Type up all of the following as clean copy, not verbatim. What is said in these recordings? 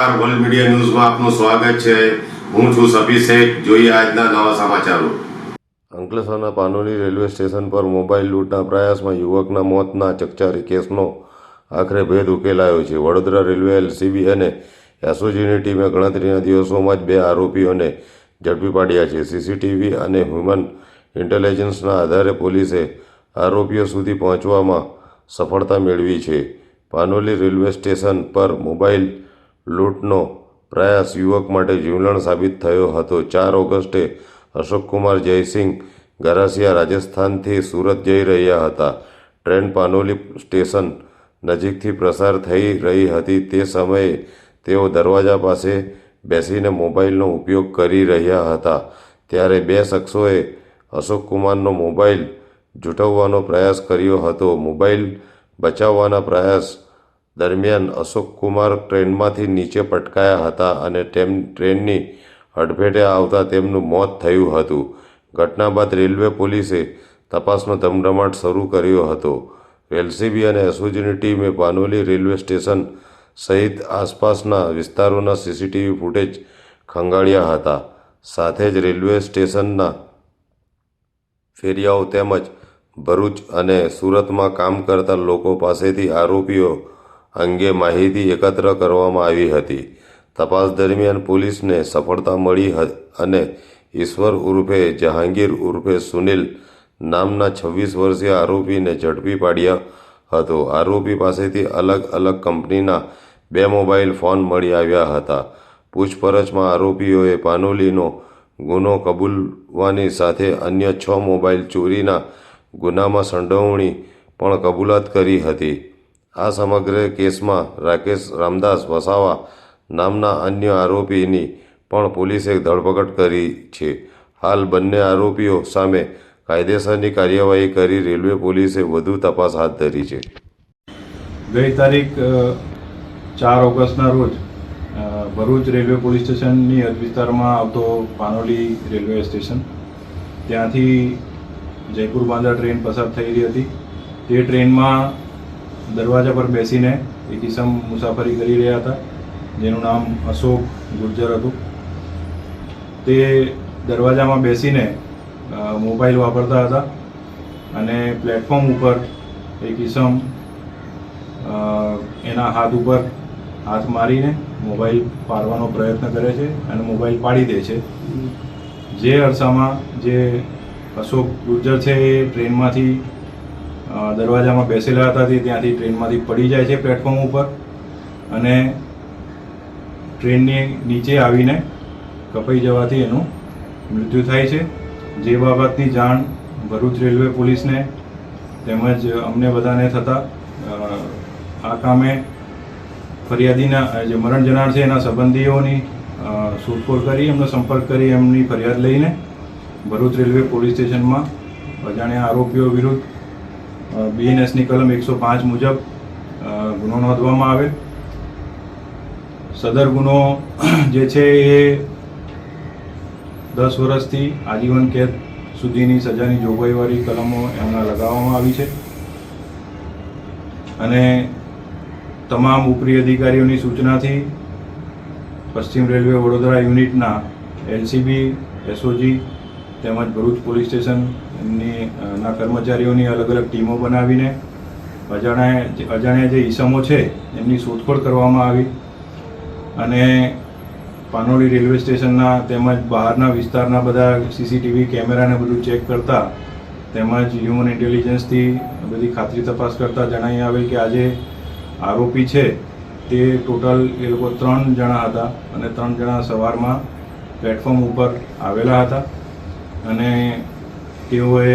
નમસ્કાર, world media ન્યૂઝમાં આપનું સ્વાગત છે। હું છું સભી શેખ। જોઈએ આજના નવા સમાચારો। અંકલેશ્વરના પાનોલી રેલવે સ્ટેશન પર મોબાઈલ લૂંટના પ્રયાસમાં યુવકના મોતના ચકચારી કેસનો આખરે ભેદ ઉકેલાયો છે। વડોદરા રેલવે એલસીબી અને એસઓજીની ટીમે ગણતરીના દિવસોમાં જ 2 આરોપીઓને ઝડપી પાડ્યા છે। સીસીટીવી અને હ્યુમન ઇન્ટેલિજન્સના આધારે પોલીસે આરોપીઓ સુધી પહોંચવામાં સફળતા મેળવી છે। પાનોલી રેલવે સ્ટેશન પર મોબાઈલ લૂંટનો પ્રયાસ યુવક માટે જીવલેણ સાબિત થયો હતો। 4 ઓગસ્ટે અશોકકુમાર જયસિંહ ગરાસિયા રાજસ્થાનથી સુરત જઈ રહ્યા હતા। ટ્રેન પાનોલી સ્ટેશન નજીકથી પસાર થઈ રહી હતી। તે સમયે તેઓ દરવાજા પાસે બેસીને મોબાઈલનો ઉપયોગ કરી રહ્યા હતા। ત્યારે 2 શખ્સોએ અશોકકુમારનો મોબાઈલ ઝૂંટવવાનો પ્રયાસ કર્યો હતો। મોબાઈલ બચાવવાના પ્રયાસ દરમિયાન અશોકકુમાર ટ્રેનમાંથી નીચે પટકાયા હતા અને ટ્રેનની અડફેટે આવતા તેમનું મોત થયું હતું। ઘટના બાદ રેલવે પોલીસે તપાસનો ધમધમાટ શરૂ કર્યો હતો। એલસીબી અને એસઓજીની ટીમે પાનોલી રેલવે સ્ટેશન સહિત આસપાસના વિસ્તારોના સીસીટીવી ફૂટેજ ખંગાળ્યા હતા। સાથે જ રેલવે સ્ટેશનના ફેરિયાઓ તેમજ ભરૂચ અને સુરતમાં કામ કરતા લોકો પાસેથી આરોપીઓ અંગે માહિતી એકત્ર કરવામાં આવી હતી। તપાસ દરમિયાન પોલીસને સફળતા મળી અને ઈશ્વર ઉર્ફે જહાંગીર ઉર્ફે સુનિલ નામના 26 વર્ષીય આરોપીને ઝડપી પાડ્યો હતો। આરોપી પાસેથી અલગ અલગ કંપનીના 2 મોબાઈલ ફોન મળી આવ્યા હતા। પૂછપરછમાં આરોપીઓએ પાનોલીનો ગુનો કબૂલવાની સાથે અન્ય 6 મોબાઈલ ચોરીના ગુનામાં સંડોવણી પણ કબૂલાત કરી હતી। આ સમગ્ર કેસમાં રાકેશ રામદાસ વસાવા નામના અન્ય આરોપીની પણ પોલીસે ધરપકડ કરી છે। હાલ બંને આરોપીઓ સામે કાયદેસરની કાર્યવાહી કરી રેલવે પોલીસે વધુ તપાસ હાથ ધરી છે। ગઈ તારીખ 4 ઓગસ્ટના રોજ ભરૂચ રેલવે પોલીસ સ્ટેશનની હદ વિસ્તારમાં આવતો પાનોલી રેલવે સ્ટેશન ત્યાંથી જયપુર બાંદ્રા ટ્રેન પસાર થઈ રહી હતી। તે ટ્રેનમાં દરવાજા પર બેસીને એક ઈસમ મુસાફરી કરી રહ્યા હતા જેનું નામ અશોક ગુર્જર હતું। તે દરવાજામાં બેસીને મોબાઈલ વાપરતા હતા અને પ્લેટફોર્મ ઉપર એક ઈસમ એના હાથ ઉપર હાથ મારીને મોબાઈલ પાડવાનો પ્રયત્ન કરે છે અને મોબાઈલ પાડી દે છે। જે અરસામાં જે અશોક ગુર્જર છે એ ટ્રેનમાંથી દરવાજામાં બેસેલા હતા તે ત્યાંથી ટ્રેનમાંથી પડી જાય છે પ્લેટફોર્મ ઉપર અને ટ્રેનની નીચે આવીને કપાઈ જવાથી એનું મૃત્યુ થાય છે। જે બાબતની જાણ ભરૂચ રેલવે પોલીસને તેમજ અમને બધાને થતાં આ કામે ફરિયાદીના જે મરણ જનાર છે એના સંબંધીઓની શોધખોળ કરી એમનો સંપર્ક કરી એમની ફરિયાદ લઈને ભરૂચ રેલવે પોલીસ સ્ટેશનમાં અજાણ્યા આરોપીઓ વિરુદ્ધ બીએનએસની કલમ 105 મુજબ ગુનો નોંધવામાં આવેલ। સદર ગુનો જે છે એ 10 વર્ષથી આજીવન કેદ સુધીની સજાની જોગવાઈવાળી કલમો એમના લગાવવામાં આવી છે અને તમામ ઉપરી અધિકારીઓની સૂચનાથી પશ્ચિમ રેલવે વડોદરા યુનિટના એલસીબી એસઓજી તેમજ ભરૂચ પોલીસ સ્ટેશનની કર્મચારીઓની અલગ અલગ ટીમો બનાવીને અજાણ્યા જે ઈસમો છે એમની શોધખોળ કરવામાં આવી અને પાનોલી રેલવે સ્ટેશનના તેમજ બહારના વિસ્તારના બધા સીસીટીવી કેમેરાને બધું ચેક કરતા તેમજ હ્યુમન ઇન્ટેલિજન્સથી બધી ખાતરી તપાસ કરતા જણાવી આવેલ કે આજે આરોપી છે તે ટોટલ એ લોકો 3 જણા હતા અને 3 જણા સવારમાં પ્લેટફોર્મ ઉપર આવેલા હતા અને તેઓએ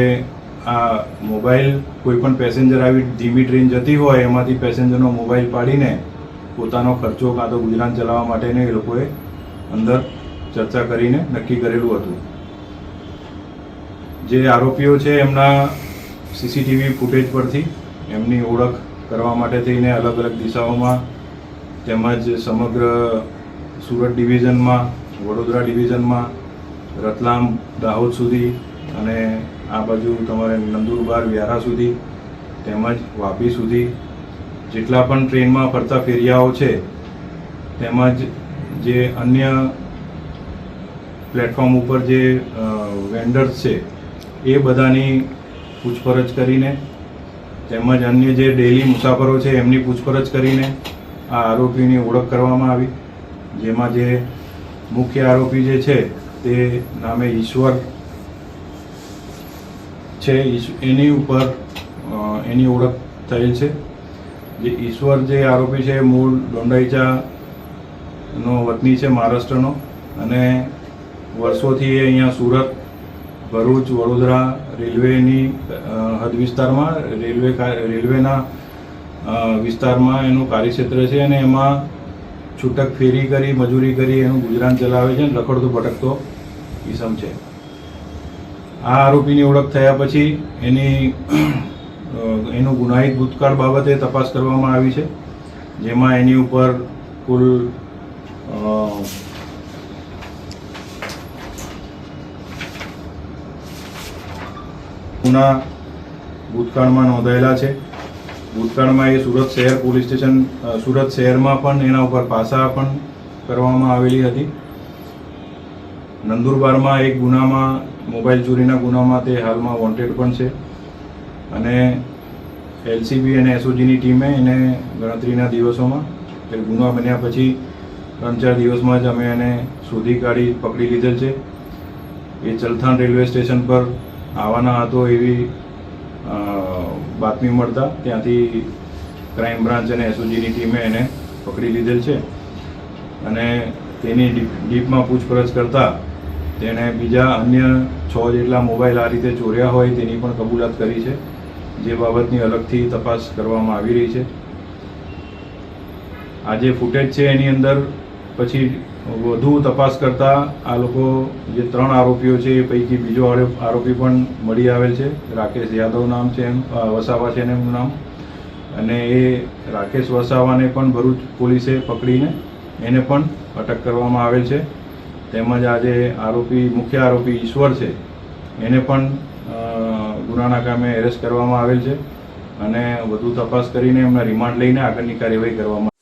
આ મોબાઈલ કોઈપણ પેસેન્જર આવી ધીમી ટ્રેન જતી હોય એમાંથી પેસેન્જરનો મોબાઈલ પાડીને પોતાનો ખર્ચો કાં તો ગુજરાન ચલાવવા માટેને એ લોકોએ અંદર ચર્ચા કરીને નક્કી કરેલું હતું। જે આરોપીઓ છે એમના સીસીટીવી ફૂટેજ પરથી એમની ઓળખ કરવા માટે થઈને અલગ અલગ દિશાઓમાં તેમજ સમગ્ર સુરત ડિવિઝનમાં વડોદરા ડિવિઝનમાં રતલામ દાહોદ સુધી અને આ બાજુ તમારે નંદુરબાર વ્યારા સુધી તેમજ વાપી સુધી જેટલા પણ ટ્રેનમાં ફરતા ફેરિયાઓ છે તેમજ જે અન્ય પ્લેટફોર્મ ઉપર જે વેન્ડર્સ છે એ બધાની પૂછપરછ કરીને તેમજ અન્ય જે ડેલી મુસાફરો છે એમની પૂછપરછ કરીને આ આરોપીની ઓળખ કરવામાં આવી, જેમાં જે મુખ્ય આરોપી જે છે તે નામે ઈશ્વર છે, એની ઉપર એની ઓળખ થયેલ છે. જે ઈશ્વર જે આરોપી છે મૂળ દોંડાઈચાનો વતની છે, મહારાષ્ટ્રનો, અને વર્ષોથી એ અહીંયા સુરત, ભરૂચ, વડોદરા રેલવેની હદ વિસ્તારમાં રેલવેના વિસ્તારમાં એનું કાર્યક્ષેત્ર છે અને એમાં છૂટક ફેરી કરી મજૂરી કરી એનું ગુજરાન ચલાવે છે અને રખડતો ભટકતો ઈસમ છે. આ આરોપીની ઓળખ થયા પછી એનું ગુનાહિત ભૂતકાળ બાબતે તપાસ કરવામાં આવી છે, જેમાં એની ઉપર કુલ ગુના ભૂતકાળમાં નોંધાયેલા છે. ભૂતકાળમાં એ સુરત શહેર પોલીસ સ્ટેશન સુરત શહેરમાં પણ એના ઉપર પાસા પણ કરવામાં આવેલી હતી. નંદુરબારમાં એક ગુનામાં મોબાઈલ ચોરીના ગુનામાં તે હાલમાં વોન્ટેડ પણ છે અને એલસીબી અને એસઓજીની ટીમે એને ગણતરીના દિવસોમાં એ ગુના બન્યા પછી 3-4 દિવસમાં જ અમે એને શોધી કાઢી પકડી લીધેલ છે. એ ચલથાણ રેલવે સ્ટેશન પર આવવાના હતો એવી બાતમી મળતા ત્યાંથી ક્રાઇમ બ્રાન્ચ અને એસઓજીની ટીમે એને પકડી લીધેલ છે અને તેની ડીપમાં પૂછપરછ કરતા તેણે બીજા અન્ય 6 જેટલા મોબાઈલ આ રીતે ચોર્યા હોય તેની પણ કબૂલાત કરી છે, જે બાબતની અલગથી તપાસ કરવામાં આવી રહી છે. આ જે ફૂટેજ છે એની અંદર પછી વધુ તપાસ કરતા આ લોકો જે 3 આરોપીઓ છે એ પૈકી બીજો આરોપી પણ મળી આવેલ છે. રાકેશ યાદવ નામ છે, એમ વસાવા છે એનું નામ, અને એ રાકેશ વસાવાને પણ ભરૂચ પોલીસે પકડીને એને પણ અટક કરવામાં આવેલ છે. તેમજ આ જે મુખ્ય આરોપી ઈશ્વર છે એને પણ ગુનાના કામે એરેસ્ટ કરવામાં આવેલ છે અને વધુ તપાસ કરીને એમના રિમાન્ડ લઈને આગળની કાર્યવાહી કરવામાં